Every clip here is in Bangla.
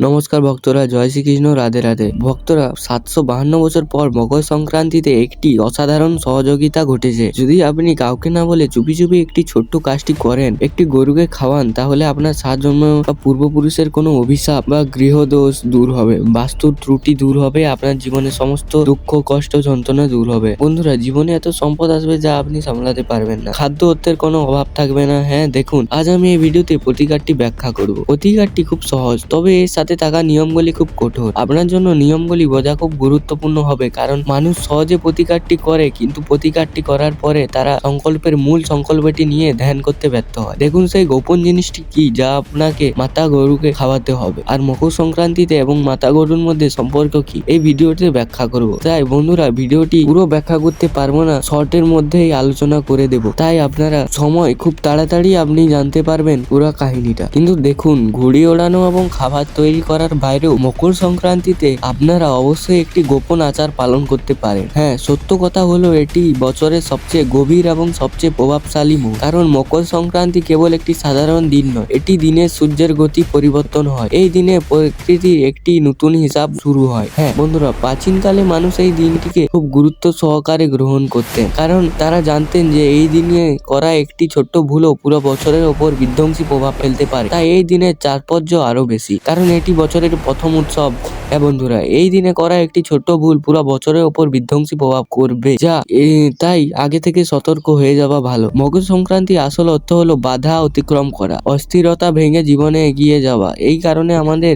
নমস্কার ভক্তরা, জয় শ্রীকৃষ্ণ, রাধে রাধে। ভক্তরা, 752 বছর পর মকর সংক্রান্তিতে একটি অসাধারণ সহযোগিতা ঘটেছে। যদি আপনি কাউকে না বলে চুপি চুপি একটি ছোট্ট কাজটি করেন, একটি গরুকে খাওয়ান, তাহলে আপনার 7 জন্ম বা পূর্বপুরুষের কোনো অভিশাপ বা গৃহদোষ দূর হবে, বাস্তু ত্রুটি দূর হবে, আপনার জীবনের সমস্ত দুঃখ কষ্ট যন্ত্রণা দূর হবে। বন্ধুরা, জীবনে এত সম্পদ আসবে যা আপনি সামলাতে পারবেন না, খাদ্য অর্থের কোনো অভাব থাকবে না। হ্যাঁ দেখুন, আজ আমি এই ভিডিওতে প্রতিকারটি ব্যাখ্যা করব। প্রতিকারটি খুব সহজ, তবে এর সাথে থাকা নিয়মগুলি খুব কঠোর। আপনার জন্য নিয়মগুলি বোঝা খুব গুরুত্বপূর্ণ হবে, কারণ মানুষ সহজে প্রতিকারটি করে, কিন্তু প্রতিকারটি করার পরে তারা সংকল্পের মূল সংকল্পটি নিয়ে ধ্যান করতে ব্যর্থ হয়। দেখুন সেই গোপন জিনিসটি কি, যা আপনাকে মাতা গরুকে খাওয়াতে হবে। আর মকর সংক্রান্তিতে এবং মাতা গরুর মধ্যে সম্পর্ক কি, এই ভিডিওতে ব্যাখ্যা করব। তাই বন্ধুরা, ভিডিওটি পুরো ব্যাখ্যা করতে পারবো না, শর্টের মধ্যেই আলোচনা করে দেব। তাই আপনারা সময় খুব তাড়াতাড়ি আপনি জানতে পারবেন পুরো কাহিনীটা। কিন্তু দেখুন, ঘুড়ি ওড়ানো এবং খাবার তৈরি করার বাইরেও মকর সংক্রান্তিতে আপনারা অবশ্যই একটি গোপন আচার পালন করতে পারেন। হ্যাঁ, সত্য কথা হলো এটি বছরের সবচেয়ে গভীর এবং সবচেয়ে প্রভাবশালী মুহূর্ত। কারণ মকর সংক্রান্তি কেবল একটি সাধারণ দিন নয়, এটি দিনে সূর্যের গতি পরিবর্তন হয়। এই দিনে প্রকৃতির একটি নতুন হিসাব শুরু হয়। হ্যাঁ বন্ধুরা, প্রাচীনকালে মানুষ এই দিনটিকে খুব গুরুত্ব সহকারে গ্রহণ করতেন, কারণ তারা জানতেন যে এই দিনে করা একটি ছোট্ট ভুলও পুরো বছরের ওপর বিধ্বংসী প্রভাব ফেলতে পারে। তাই এই দিনের তাৎপর্য আরো বেশি, কারণ এটি বছরের প্রথম উৎসব। হ্যাঁ বন্ধুরা, এই দিনে করা একটি ছোট্ট ভুল পুরো বছরের ওপর বিধ্বংসী প্রভাব করবে, তাই আগে থেকে সতর্ক হয়ে যাওয়া ভালো। মকর সংক্রান্তি আসল অর্থ হলো বাধা অতিক্রম করা, অস্থিরতা ভেঙে জীবনে এগিয়ে যাওয়া। এই কারণে আমাদের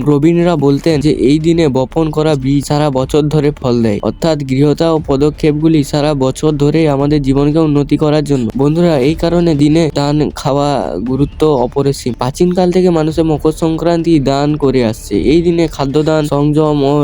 প্রবীণরা বলতেন যে এই দিনে বপন করা বীজ সারা বছর ধরে ফল দেয়, অর্থাৎ গৃহতা ও পদক্ষেপগুলি সারা বছর ধরে আমাদের জীবনকে উন্নতি করার জন্য। বন্ধুরা, এই কারণে দিনে দান খাওয়া গুরুত্ব অপরিসীম। প্রাচীনকাল থেকে মানুষের মকর সংক্রান্তি দান করে আসছে। এই দিনে খাদ্যদান, সংযম ও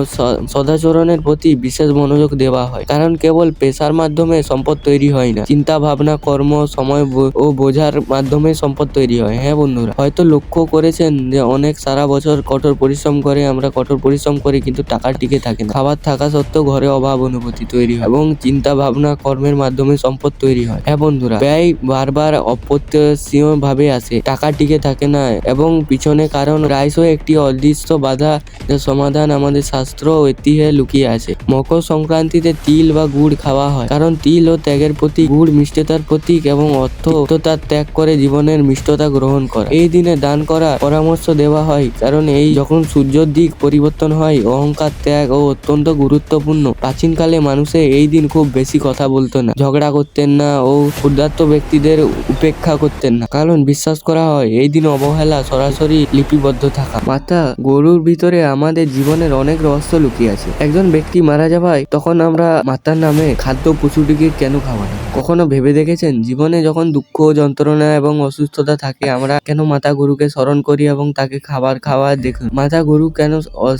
সদাচরণের প্রতি বিশেষ মনোযোগ দেওয়া হয়, কারণ কেবল পেশার মাধ্যমে সম্পদ তৈরি হয় না, চিন্তা ভাবনা, কর্ম, সময় ও বোঝার মাধ্যমে সম্পদ তৈরি হয়। হ্যাঁ বন্ধুরা, হয়তো লক্ষ্য করেছেন যে অনেক সারা বছর কঠোর পরিশ্রম করে, আমরা কঠোর পরিশ্রম করি কিন্তু টাকা টিকে থাকে না। খাবার থাকা সত্ত্বেও ঘরে অভাব অনুভূতি তৈরি হয় এবং চিন্তা ভাবনা কর্মের মাধ্যমে সম্পদ তৈরি হয়। হ্যাঁ বন্ধুরা, ব্যয় বারবার অপ্রত্যাশিত ভাবে আসে, টাকা টিকে থাকে না এবং পিছনে কারণ রাইসও একটি অদৃশ্য বাধা, যার সমাধান আমাদের শাস্ত্র ও ঐতিহ্যে লুকিয়ে আছে। মকর সংক্রান্তিতে তিল বা গুড় খাওয়া হয়, কারণ তিল ও ত্যাগের প্রতীক, গুড় মিষ্টতার প্রতীক এবং অর্থতার ত্যাগ করে জীবনের মিষ্টতা গ্রহণ করা। এই দিনে দান করার পরামর্শ দেওয়া হয়, কারণ এই যখন সূর্যের দিক পরিবর্তন হয়, অহংকার ত্যাগ ও অত্যন্ত গুরুত্বপূর্ণ। প্রাচীনকালে মানুষে এই দিন খুব বেশি কথা বলতো না, ঝগড়া করতেন না ও ক্ষুধার্ত ব্যক্তিদের উপেক্ষা করতেন না, কারণ বিশ্বাস করা হয় এই দিন অবহেলা সরাসরি লিপিবদ্ধ থাকা। মাতা গরুর ভিতরে আমাদের জীবনের অনেক রহস্য লুকিয়ে আছে। একজন ব্যক্তি মারা যাওয়ায় তখন আমরা মাতার নামে খাদ্য পশুটিকে কেন খাওয়াই? কখনো ভেবে দেখেছেন, জীবনে যখন দুঃখ, যন্ত্রণা এবং অসুস্থতা থাকে, আমরা কেন মাতা গরুকে স্মরণ করি এবং তাকে খাবার খাওয়া দেখুন। মাতা গরু কেন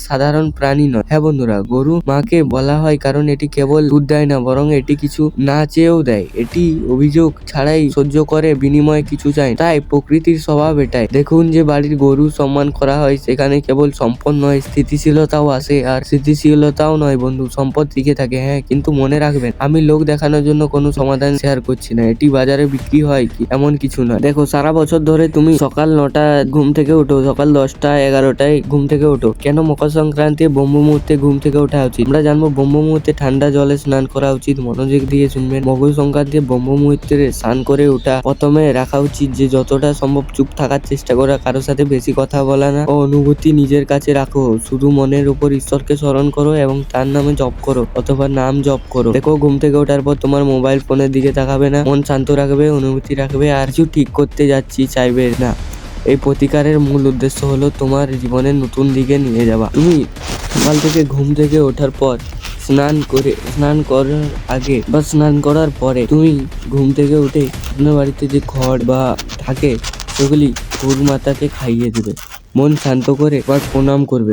সাধারণ প্রাণী নয়? হ্যাঁ বন্ধুরা, গরু মাকে বলা হয় কারণ এটি কেবল দুধ দেয় না, বরং এটি কিছু না চেয়েও দেয়। এটি অভিযোগ ছাড়াই সহ্য করে, বিনিময়ে কিছু চায়। তাই প্রকৃতির স্বভাব এটাই। দেখুন, যে বাড়ির গরু সম্মান করা হয়, সেখানে কেবল সম্পদ নয়, স্থিতিশীলতাও আসে। আর স্থিতিশীলতাও নয় বন্ধু, সম্পদ টিকে থাকে। হ্যাঁ, কিন্তু মনে রাখবেন, আমি লোক দেখানোর জন্য কোনো সমাধান শেয়ার করছি না। এটি বাজারে বিক্রি হয় কি এমন কিছু নয়। দেখো, সারা বছর ধরে তুমি সকাল 9টা ঘুম থেকে ওঠো, সকাল 10টা 11টায় ঘুম থেকে ওঠো, কেন মকর সংক্রান্তি ব্রহ্ম মুহূর্তে ঘুম থেকে ওঠা উচিত? আমরা জানবো ব্রহ্ম মুহূর্তে ঠান্ডা জলে স্নান করা উচিত। মনোযোগ দিয়ে শুনবেন। মকর সংক্রান্তি ব্রহ্ম মুহূর্তে স্নান করে ওঠা প্রথমে রাখা উচিত, যে যতটা সম্ভব চুপ থাকার চেষ্টা করা, কারোর সাথে বেশি কথা বলা না ও অনুভূতি নিজের কাছে রাখো। শুধু মনের উপর ঈশ্বরকে স্মরণ করো এবং তার নামে জপ করো অথবা নাম জপ করো। দেখো, ঘুম থেকে ওঠার পর তোমার মোবাইল ফোনের দিকে তাকাবে না, মন শান্ত রাখবে, অনুভূতি রাখবে, আর কিছু ঠিক করতে যাচ্ছি চাইবে না। এই প্রতিকারের মূল উদ্দেশ্য হলো তোমার জীবনের নতুন দিকে নিয়ে যাওয়া। তুমি সকাল থেকে ঘুম থেকে ওঠার পর স্নান করার আগে বা স্নান করার পরে তুমি ঘুম থেকে উঠে আপনার বাড়িতে যে খড় বা থাকে সেগুলি গরু মাতাকে খাইয়ে দেবে। মন শান্ত করে একবার প্রণাম করবে।